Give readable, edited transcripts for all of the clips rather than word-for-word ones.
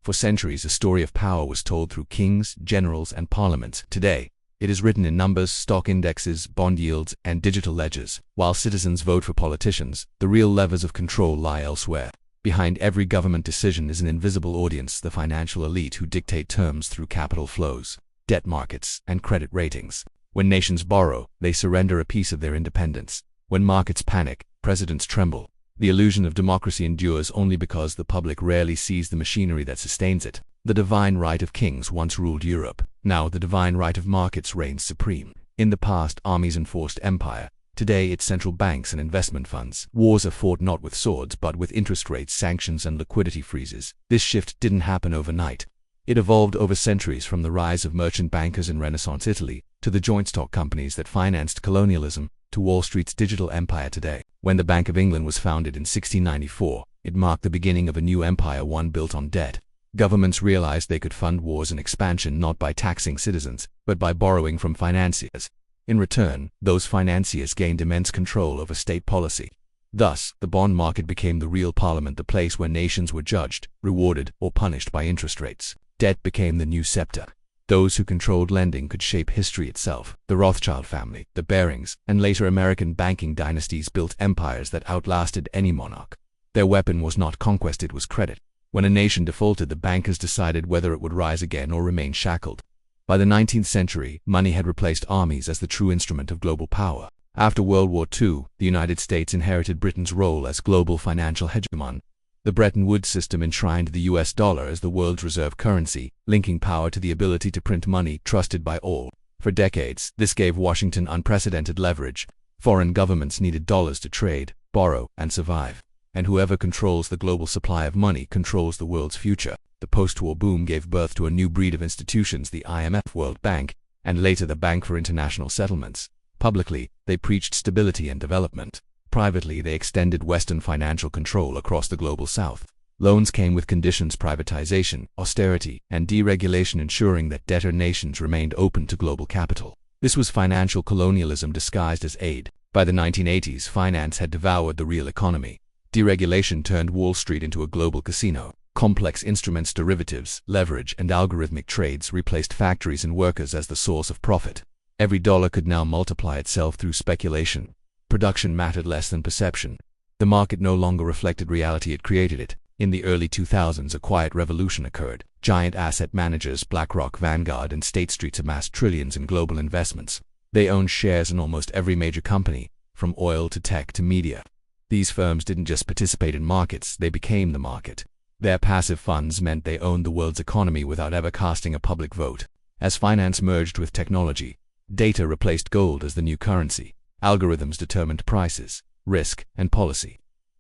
For centuries, a story of power was told through kings, generals, and parliaments. Today, it is written in numbers, stock indexes, bond yields, and digital ledgers. While citizens vote for politicians, the real levers of control lie elsewhere. Behind every government decision is an invisible audience, the financial elite who dictate terms through capital flows, debt markets, and credit ratings. When nations borrow, they surrender a piece of their independence. When markets panic, presidents tremble. The illusion of democracy endures only because the public rarely sees the machinery that sustains it. The divine right of kings once ruled Europe. Now the divine right of markets reigns supreme. In the past, armies enforced empire. Today, it's central banks and investment funds. Wars are fought not with swords but with interest rates, sanctions, and liquidity freezes. This shift didn't happen overnight. It evolved over centuries, from the rise of merchant bankers in Renaissance Italy to the joint stock companies that financed colonialism to Wall Street's digital empire today. When the Bank of England was founded in 1694, it marked the beginning of a new empire, one built on debt. Governments realized they could fund wars and expansion not by taxing citizens, but by borrowing from financiers. In return, those financiers gained immense control over state policy. Thus, the bond market became the real parliament, the place where nations were judged, rewarded, or punished by interest rates. Debt became the new scepter. Those who controlled lending could shape history itself. The Rothschild family, the Barings, and later American banking dynasties built empires that outlasted any monarch. Their weapon was not conquest, it was credit. When a nation defaulted, the bankers decided whether it would rise again or remain shackled. By the 19th century, money had replaced armies as the true instrument of global power. After World War II, the United States inherited Britain's role as global financial hegemon. The Bretton Woods system enshrined the US dollar as the world's reserve currency, linking power to the ability to print money trusted by all. For decades, this gave Washington unprecedented leverage. Foreign governments needed dollars to trade, borrow, and survive. And whoever controls the global supply of money controls the world's future. The post-war boom gave birth to a new breed of institutions, the IMF, World Bank, and later the Bank for International Settlements. Publicly, they preached stability and development. Privately, they extended Western financial control across the global South. Loans came with conditions: privatization, austerity, and deregulation, ensuring that debtor nations remained open to global capital. This was financial colonialism disguised as aid. By the 1980s, finance had devoured the real economy. Deregulation turned Wall Street into a global casino. Complex instruments, derivatives, leverage, and algorithmic trades replaced factories and workers as the source of profit. Every dollar could now multiply itself through speculation. Production mattered less than perception. The market no longer reflected reality, it created it. In the early 2000s, a quiet revolution occurred. Giant asset managers, BlackRock, Vanguard, and State Street amassed trillions in global investments. They owned shares in almost every major company, from oil to tech to media. These firms didn't just participate in markets, they became the market. Their passive funds meant they owned the world's economy without ever casting a public vote. As finance merged with technology, data replaced gold as the new currency. Algorithms determined prices, risk, and policy.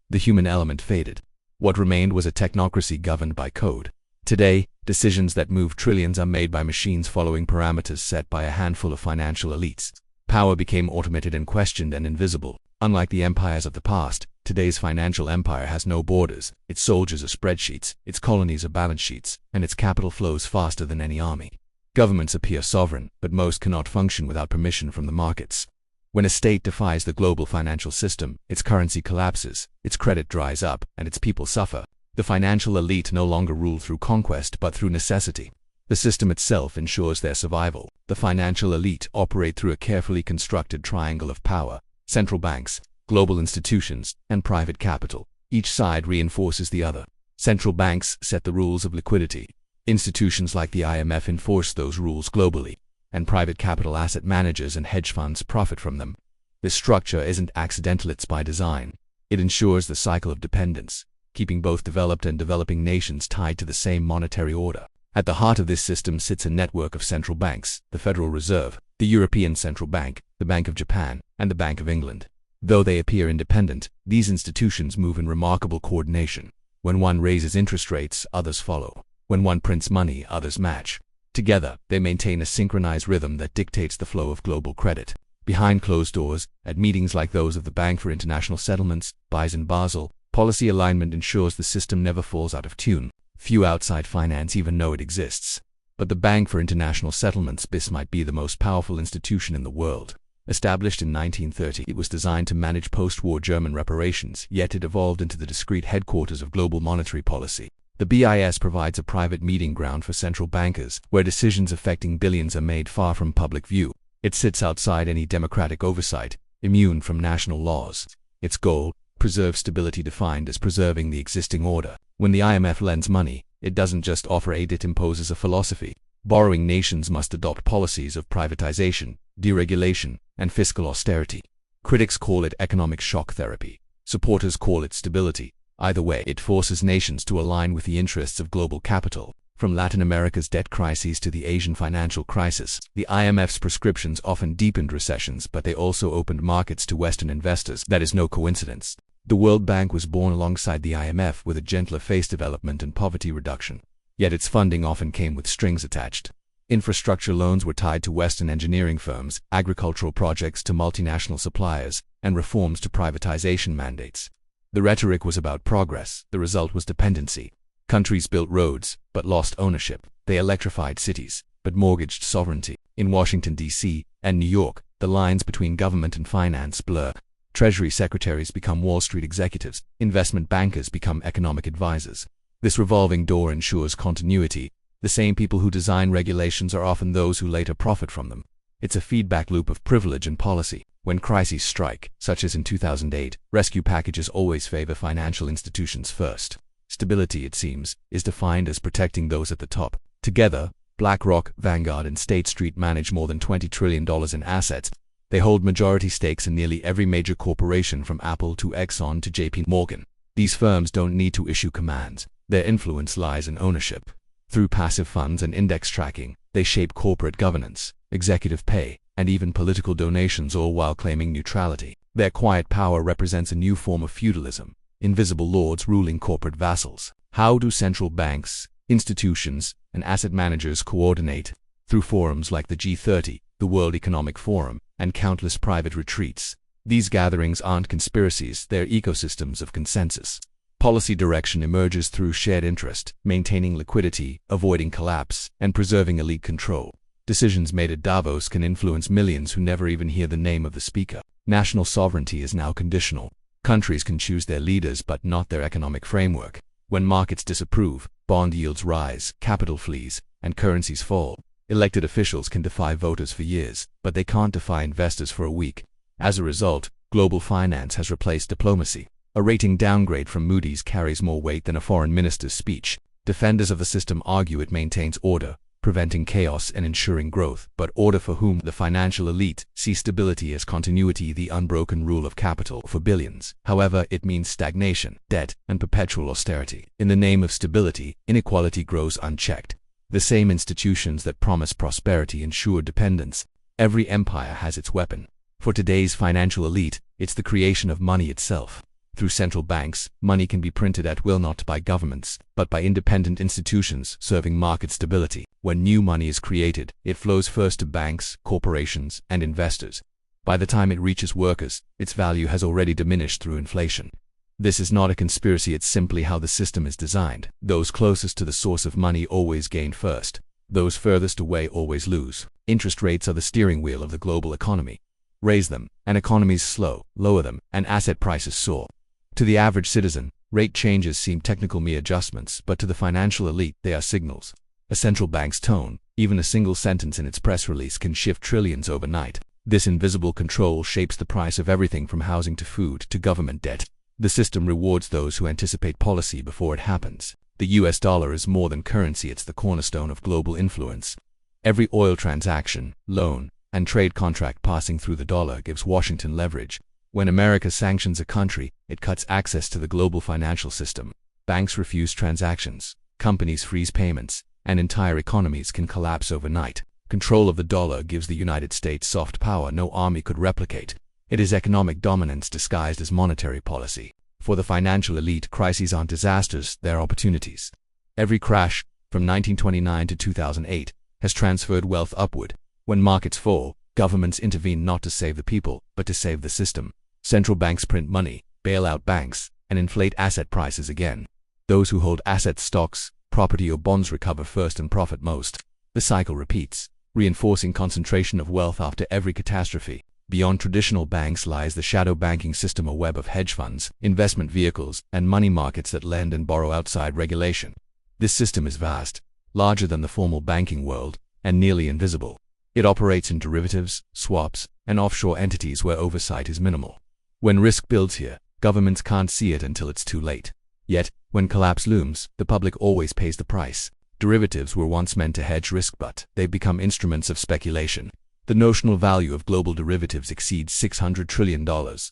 The human element faded. What remained was a technocracy governed by code. Today, decisions that move trillions are made by machines following parameters set by a handful of financial elites. Power became automated and questioned and invisible. Unlike the empires of the past, today's financial empire has no borders. Its soldiers are spreadsheets, its colonies are balance sheets, and its capital flows faster than any army. Governments appear sovereign, but most cannot function without permission from the markets. When a state defies the global financial system, its currency collapses, its credit dries up, and its people suffer. The financial elite no longer rule through conquest but through necessity. The system itself ensures their survival. The financial elite operate through a carefully constructed triangle of power: central banks, global institutions, and private capital. Each side reinforces the other. Central banks set the rules of liquidity. Institutions like the IMF enforce those rules globally, and private capital asset managers and hedge funds profit from them. This structure isn't accidental, it's by design. It ensures the cycle of dependence, keeping both developed and developing nations tied to the same monetary order. At the heart of this system sits a network of central banks: the Federal Reserve, the European Central Bank, the Bank of Japan, and the Bank of England. Though they appear independent, these institutions move in remarkable coordination. When one raises interest rates, others follow. When one prints money, others match. Together, they maintain a synchronized rhythm that dictates the flow of global credit. Behind closed doors, at meetings like those of the Bank for International Settlements, BIS in Basel, policy alignment ensures the system never falls out of tune. Few outside finance even know it exists. But the Bank for International Settlements, BIS, might be the most powerful institution in the world. Established in 1930, it was designed to manage post-war German reparations, yet it evolved into the discrete headquarters of global monetary policy. The BIS provides a private meeting ground for central bankers, where decisions affecting billions are made far from public view. It sits outside any democratic oversight, immune from national laws. Its goal: preserve stability, defined as preserving the existing order. When the IMF lends money, it doesn't just offer aid, it imposes a philosophy. Borrowing nations must adopt policies of privatization, deregulation, and fiscal austerity. Critics call it economic shock therapy. Supporters call it stability. Either way, it forces nations to align with the interests of global capital. From Latin America's debt crises to the Asian financial crisis, the IMF's prescriptions often deepened recessions, but they also opened markets to Western investors. That is no coincidence. The World Bank was born alongside the IMF with a gentler face: development and poverty reduction. Yet its funding often came with strings attached. Infrastructure loans were tied to Western engineering firms, agricultural projects to multinational suppliers, and reforms to privatization mandates. The rhetoric was about progress. The result was dependency. Countries built roads, but lost ownership. They electrified cities, but mortgaged sovereignty. In Washington, D.C., and New York, the lines between government and finance blur. Treasury secretaries become Wall Street executives. Investment bankers become economic advisors. This revolving door ensures continuity. The same people who design regulations are often those who later profit from them. It's a feedback loop of privilege and policy. When crises strike, such as in 2008, rescue packages always favor financial institutions first. Stability, it seems, is defined as protecting those at the top. Together, BlackRock, Vanguard, and State Street manage more than $20 trillion in assets. They hold majority stakes in nearly every major corporation, from Apple to Exxon to JP Morgan. These firms don't need to issue commands. Their influence lies in ownership. Through passive funds and index tracking, they shape corporate governance, executive pay, and even political donations, all while claiming neutrality. Their quiet power represents a new form of feudalism: invisible lords ruling corporate vassals. How do central banks, institutions, and asset managers coordinate? Through forums like the G30, the World Economic Forum, and countless private retreats. These gatherings aren't conspiracies, they're ecosystems of consensus. Policy direction emerges through shared interest, maintaining liquidity, avoiding collapse, and preserving elite control. Decisions made at Davos can influence millions who never even hear the name of the speaker. National sovereignty is now conditional. Countries can choose their leaders but not their economic framework. When markets disapprove, bond yields rise, capital flees, and currencies fall. Elected officials can defy voters for years, but they can't defy investors for a week. As a result, global finance has replaced diplomacy. A rating downgrade from Moody's carries more weight than a foreign minister's speech. Defenders of the system argue it maintains order, preventing chaos and ensuring growth. But order for whom? The financial elite see stability as continuity, the unbroken rule of capital for billions. However, it means stagnation, debt, and perpetual austerity. In the name of stability, inequality grows unchecked. The same institutions that promise prosperity ensure dependence. Every empire has its weapon. For today's financial elite, it's the creation of money itself. Through central banks, money can be printed at will, not by governments, but by independent institutions serving market stability. When new money is created, it flows first to banks, corporations, and investors. By the time it reaches workers, its value has already diminished through inflation. This is not a conspiracy, it's simply how the system is designed. Those closest to the source of money always gain first. Those furthest away always lose. Interest rates are the steering wheel of the global economy. Raise them, and economies slow. Lower them, and asset prices soar. To the average citizen, rate changes seem technical mere adjustments, but to the financial elite, they are signals. A central bank's tone, even a single sentence in its press release, can shift trillions overnight. This invisible control shapes the price of everything from housing to food to government debt. The system rewards those who anticipate policy before it happens. The US dollar is more than currency, it's the cornerstone of global influence. Every oil transaction, loan, and trade contract passing through the dollar gives Washington leverage. When America sanctions a country, it cuts access to the global financial system. Banks refuse transactions, companies freeze payments, and entire economies can collapse overnight. Control of the dollar gives the United States soft power no army could replicate. It is economic dominance disguised as monetary policy. For the financial elite, crises aren't disasters, they're opportunities. Every crash, from 1929 to 2008, has transferred wealth upward. When markets fall, governments intervene not to save the people, but to save the system. Central banks print money, bail out banks, and inflate asset prices again. Those who hold assets, stocks, property, or bonds recover first and profit most. The cycle repeats, reinforcing concentration of wealth after every catastrophe. Beyond traditional banks lies the shadow banking system, a web of hedge funds, investment vehicles, and money markets that lend and borrow outside regulation. This system is vast, larger than the formal banking world, and nearly invisible. It operates in derivatives, swaps, and offshore entities where oversight is minimal. When risk builds here, governments can't see it until it's too late. Yet, when collapse looms, the public always pays the price. Derivatives were once meant to hedge risk, but they've become instruments of speculation. The notional value of global derivatives exceeds $600 trillion,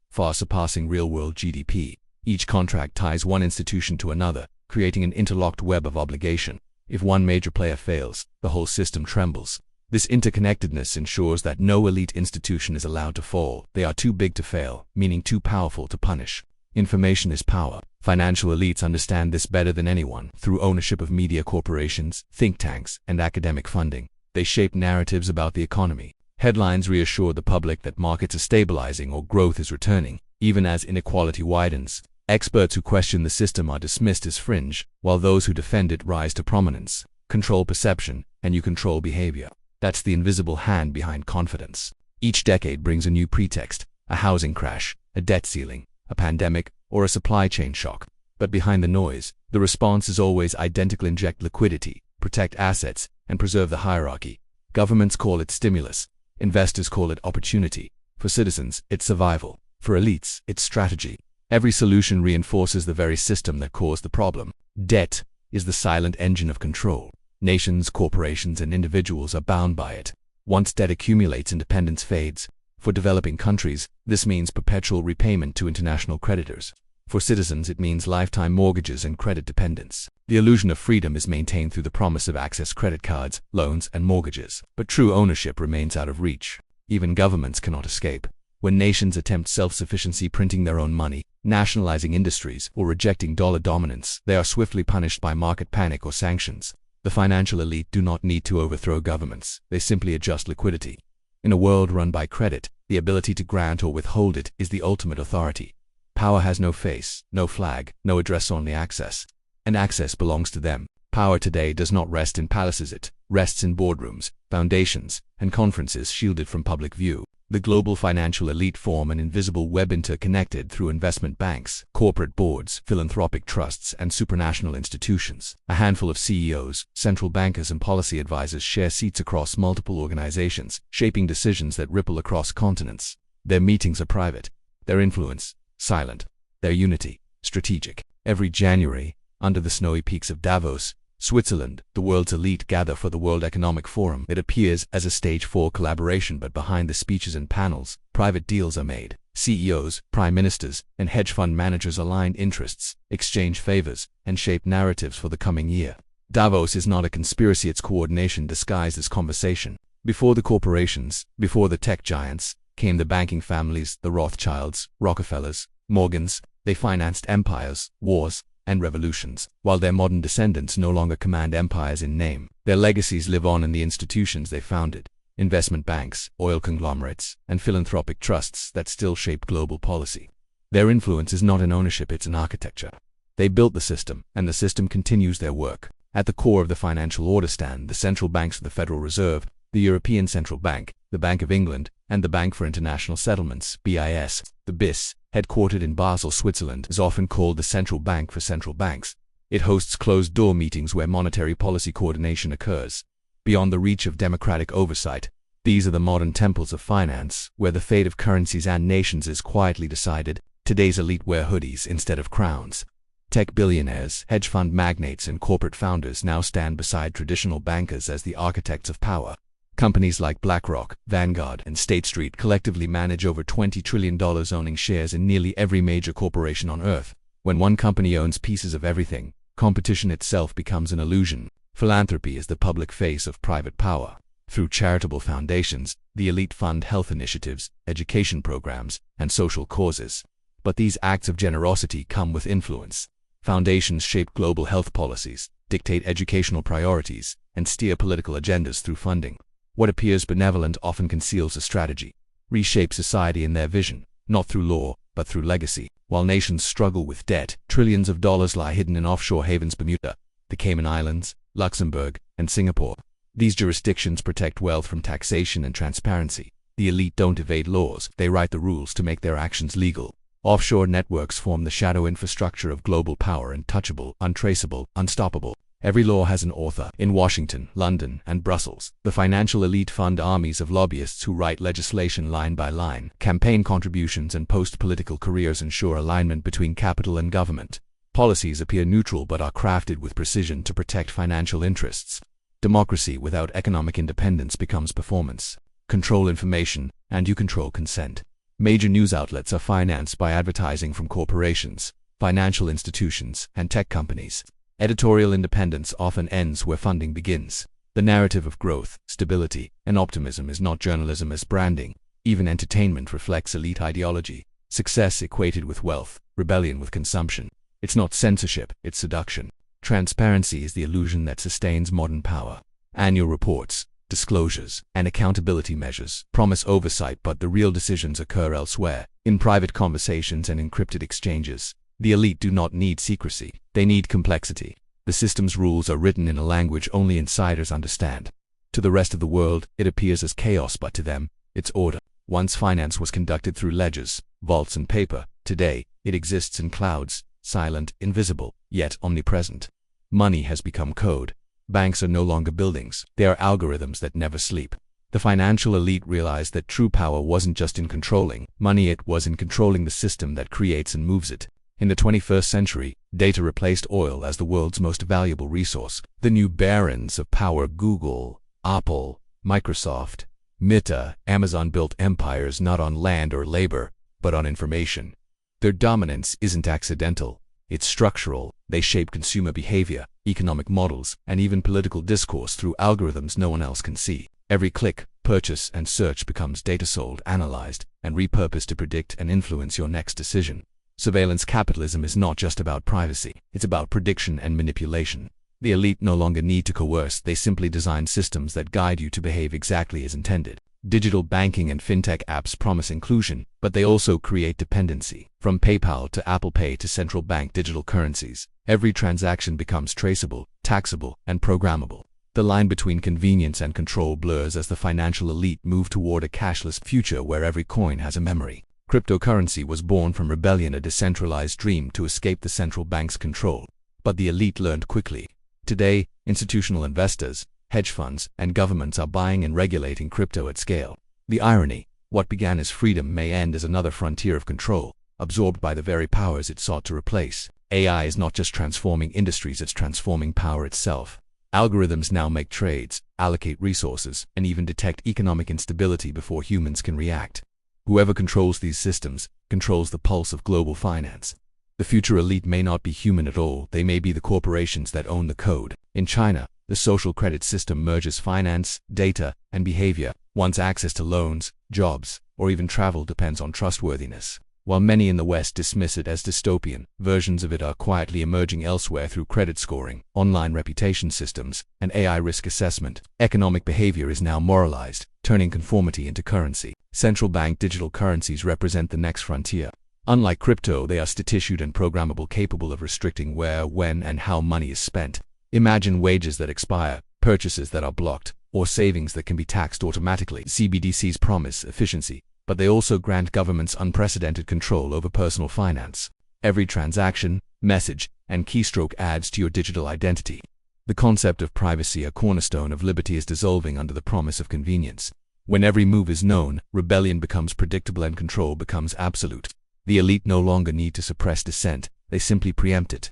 far surpassing real-world GDP. Each contract ties one institution to another, creating an interlocked web of obligation. If one major player fails, the whole system trembles. This interconnectedness ensures that no elite institution is allowed to fall. They are too big to fail, meaning too powerful to punish. Information is power. Financial elites understand this better than anyone. Through ownership of media corporations, think tanks, and academic funding, they shape narratives about the economy. Headlines reassure the public that markets are stabilizing or growth is returning, even as inequality widens. Experts who question the system are dismissed as fringe, while those who defend it rise to prominence. Control perception, and you control behavior. That's the invisible hand behind confidence. Each decade brings a new pretext: a housing crash, a debt ceiling, a pandemic, or a supply chain shock. But behind the noise, the response is always identical: inject liquidity, protect assets, and preserve the hierarchy. Governments call it stimulus. Investors call it opportunity. For citizens, it's survival. For elites, it's strategy. Every solution reinforces the very system that caused the problem. Debt is the silent engine of control. Nations, corporations, and individuals are bound by it. Once debt accumulates, independence fades. For developing countries, this means perpetual repayment to international creditors. For citizens, it means lifetime mortgages and credit dependence. The illusion of freedom is maintained through the promise of access: credit cards, loans, and mortgages. But true ownership remains out of reach. Even governments cannot escape. When nations attempt self-sufficiency, printing their own money, nationalizing industries, or rejecting dollar dominance, they are swiftly punished by market panic or sanctions. The financial elite do not need to overthrow governments. They simply adjust liquidity. In a world run by credit, the ability to grant or withhold it is the ultimate authority. Power has no face, no flag, no address, only access. And access belongs to them. Power today does not rest in palaces, it rests in boardrooms, foundations, and conferences shielded from public view. The global financial elite form an invisible web interconnected through investment banks, corporate boards, philanthropic trusts, and supranational institutions. A handful of CEOs, central bankers, and policy advisors share seats across multiple organizations, shaping decisions that ripple across continents. Their meetings are private, their influence silent, their unity strategic. Every January, under the snowy peaks of Davos, Switzerland, the world's elite gather for the World Economic Forum. It appears as a stage for collaboration, but behind the speeches and panels, private deals are made. CEOs, prime ministers, and hedge fund managers align interests, exchange favors, and shape narratives for the coming year. Davos is not a conspiracy, it's coordination disguised as conversation. Before the corporations, before the tech giants, came the banking families: the Rothschilds, Rockefellers, Morgans. They financed empires, wars, and revolutions. While their modern descendants no longer command empires in name, their legacies live on in the institutions they founded: investment banks, oil conglomerates, and philanthropic trusts that still shape global policy. Their influence is not in ownership, it's in architecture. They built the system, and the system continues their work. At the core of the financial order stand the central banks of the Federal Reserve, the European Central Bank, the Bank of England, and the Bank for International Settlements, BIS. The BIS, headquartered in Basel, Switzerland, is often called the central bank for central banks. It hosts closed-door meetings where monetary policy coordination occurs. Beyond the reach of democratic oversight, these are the modern temples of finance, where the fate of currencies and nations is quietly decided. Today's elite wear hoodies instead of crowns. Tech billionaires, hedge fund magnates, and corporate founders now stand beside traditional bankers as the architects of power. Companies like BlackRock, Vanguard, and State Street collectively manage over $20 trillion, owning shares in nearly every major corporation on Earth. When one company owns pieces of everything, competition itself becomes an illusion. Philanthropy is the public face of private power. Through charitable foundations, the elite fund health initiatives, education programs, and social causes. But these acts of generosity come with influence. Foundations shape global health policies, dictate educational priorities, and steer political agendas through funding. What appears benevolent often conceals a strategy. Reshape society in their vision, not through law, but through legacy. While nations struggle with debt, trillions of dollars lie hidden in offshore havens: Bermuda, the Cayman Islands, Luxembourg, and Singapore. These jurisdictions protect wealth from taxation and transparency. The elite don't evade laws, they write the rules to make their actions legal. Offshore networks form the shadow infrastructure of global power: untouchable, untraceable, unstoppable. Every law has an author. In Washington, London, and Brussels, the financial elite fund armies of lobbyists who write legislation line by line. Campaign contributions and post-political careers ensure alignment between capital and government. Policies appear neutral but are crafted with precision to protect financial interests. Democracy without economic independence becomes performance. Control information, and you control consent. Major news outlets are financed by advertising from corporations, financial institutions, and tech companies. Editorial independence often ends where funding begins. The narrative of growth, stability, and optimism is not journalism as branding. Even entertainment reflects elite ideology. Success equated with wealth, rebellion with consumption. It's not censorship, it's seduction. Transparency is the illusion that sustains modern power. Annual reports, disclosures, and accountability measures promise oversight, but the real decisions occur elsewhere, in private conversations and encrypted exchanges. The elite do not need secrecy, they need complexity. The system's rules are written in a language only insiders understand. To the rest of the world, it appears as chaos, but to them, it's order. Once finance was conducted through ledgers, vaults, and paper. Today, it exists in clouds, silent, invisible, yet omnipresent. Money has become code. Banks are no longer buildings, they are algorithms that never sleep. The financial elite realized that true power wasn't just in controlling money, it was in controlling the system that creates and moves it. In the 21st century, data replaced oil as the world's most valuable resource. The new barons of power, Google, Apple, Microsoft, Meta, Amazon, built empires not on land or labor, but on information. Their dominance isn't accidental, it's structural. They shape consumer behavior, economic models, and even political discourse through algorithms no one else can see. Every click, purchase, and search becomes data sold, analyzed, and repurposed to predict and influence your next decision. Surveillance capitalism is not just about privacy, it's about prediction and manipulation. The elite no longer need to coerce, they simply design systems that guide you to behave exactly as intended. Digital banking and fintech apps promise inclusion, but they also create dependency. From PayPal to Apple Pay to central bank digital currencies, every transaction becomes traceable, taxable, and programmable. The line between convenience and control blurs as the financial elite move toward a cashless future where every coin has a memory. Cryptocurrency was born from rebellion, a decentralized dream to escape the central bank's control. But the elite learned quickly. Today, institutional investors, hedge funds, and governments are buying and regulating crypto at scale. The irony, what began as freedom may end as another frontier of control, absorbed by the very powers it sought to replace. AI is not just transforming industries, it's transforming power itself. Algorithms now make trades, allocate resources, and even detect economic instability before humans can react. Whoever controls these systems controls the pulse of global finance. The future elite may not be human at all, they may be the corporations that own the code. In China, the social credit system merges finance, data, and behavior. Once access to loans, jobs, or even travel depends on trustworthiness. While many in the West dismiss it as dystopian, versions of it are quietly emerging elsewhere through credit scoring, online reputation systems, and AI risk assessment. Economic behavior is now moralized, turning conformity into currency. Central bank digital currencies represent the next frontier. Unlike crypto, they are state-issued and programmable, capable of restricting where, when, and how money is spent. Imagine wages that expire, purchases that are blocked, or savings that can be taxed automatically. CBDCs promise efficiency, but they also grant governments unprecedented control over personal finance. Every transaction, message, and keystroke adds to your digital identity. The concept of privacy, a cornerstone of liberty, is dissolving under the promise of convenience. When every move is known, rebellion becomes predictable and control becomes absolute. The elite no longer need to suppress dissent, they simply preempt it.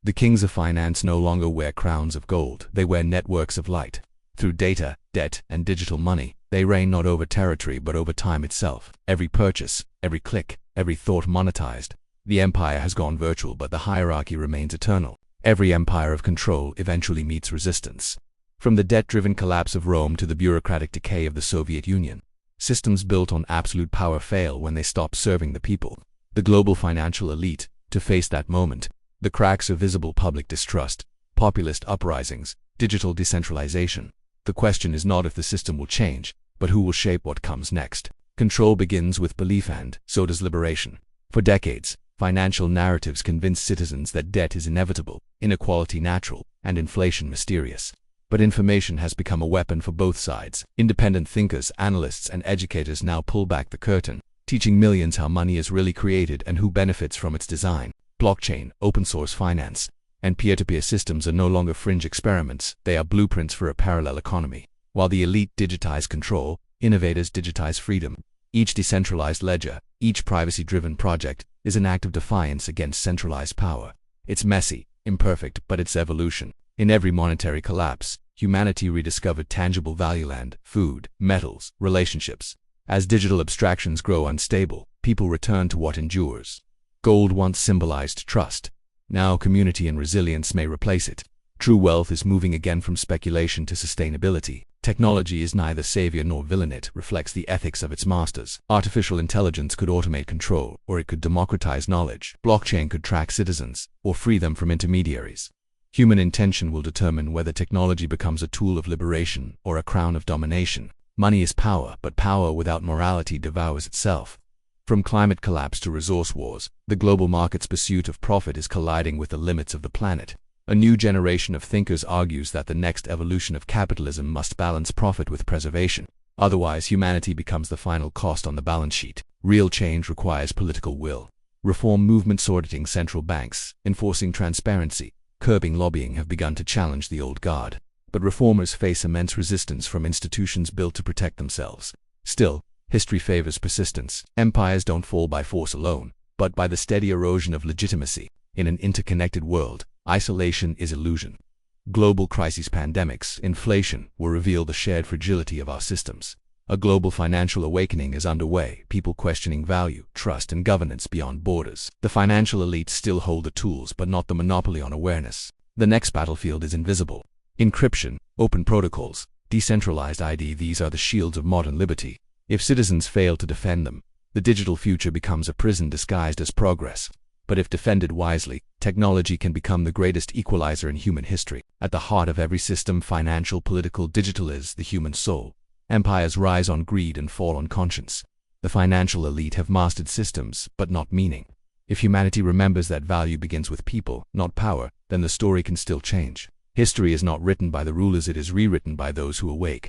The kings of finance no longer wear crowns of gold, they wear networks of light. Through data, debt, and digital money, they reign not over territory but over time itself. Every purchase, every click, every thought monetized. The empire has gone virtual, but the hierarchy remains eternal. Every empire of control eventually meets resistance. From the debt-driven collapse of Rome to the bureaucratic decay of the Soviet Union, systems built on absolute power fail when they stop serving the people. The global financial elite, to face that moment, the cracks of visible public distrust, populist uprisings, digital decentralization. The question is not if the system will change, but who will shape what comes next. Control begins with belief, and so does liberation. For decades, financial narratives convinced citizens that debt is inevitable, inequality natural, and inflation mysterious. But information has become a weapon for both sides. Independent thinkers, analysts, and educators now pull back the curtain, teaching millions how money is really created and who benefits from its design. Blockchain, open-source finance, and peer-to-peer systems are no longer fringe experiments, they are blueprints for a parallel economy. While the elite digitize control, innovators digitize freedom. Each decentralized ledger, each privacy-driven project, is an act of defiance against centralized power. It's messy, imperfect, but it's evolution. In every monetary collapse, humanity rediscovered tangible value: land, food, metals, relationships. As digital abstractions grow unstable, people return to what endures. Gold once symbolized trust. Now community and resilience may replace it. True wealth is moving again from speculation to sustainability. Technology is neither savior nor villain, it reflects the ethics of its masters. Artificial intelligence could automate control, or it could democratize knowledge. Blockchain could track citizens, or free them from intermediaries. Human intention will determine whether technology becomes a tool of liberation or a crown of domination. Money is power, but power without morality devours itself. From climate collapse to resource wars, the global market's pursuit of profit is colliding with the limits of the planet. A new generation of thinkers argues that the next evolution of capitalism must balance profit with preservation. Otherwise, humanity becomes the final cost on the balance sheet. Real change requires political will. Reform movements auditing central banks, enforcing transparency, curbing lobbying have begun to challenge the old guard. But reformers face immense resistance from institutions built to protect themselves. Still, history favors persistence. Empires don't fall by force alone, but by the steady erosion of legitimacy. In an interconnected world, isolation is illusion. Global crises, pandemics, inflation will reveal the shared fragility of our systems. A global financial awakening is underway, people questioning value, trust, and governance beyond borders. The financial elites still hold the tools, but not the monopoly on awareness. The next battlefield is invisible. Encryption, open protocols, decentralized ID, these are the shields of modern liberty. If citizens fail to defend them, the digital future becomes a prison disguised as progress. But if defended wisely, technology can become the greatest equalizer in human history. At the heart of every system, financial, political, digital, is the human soul. Empires rise on greed and fall on conscience. The financial elite have mastered systems, but not meaning. If humanity remembers that value begins with people, not power, then the story can still change. History is not written by the rulers, it is rewritten by those who awake.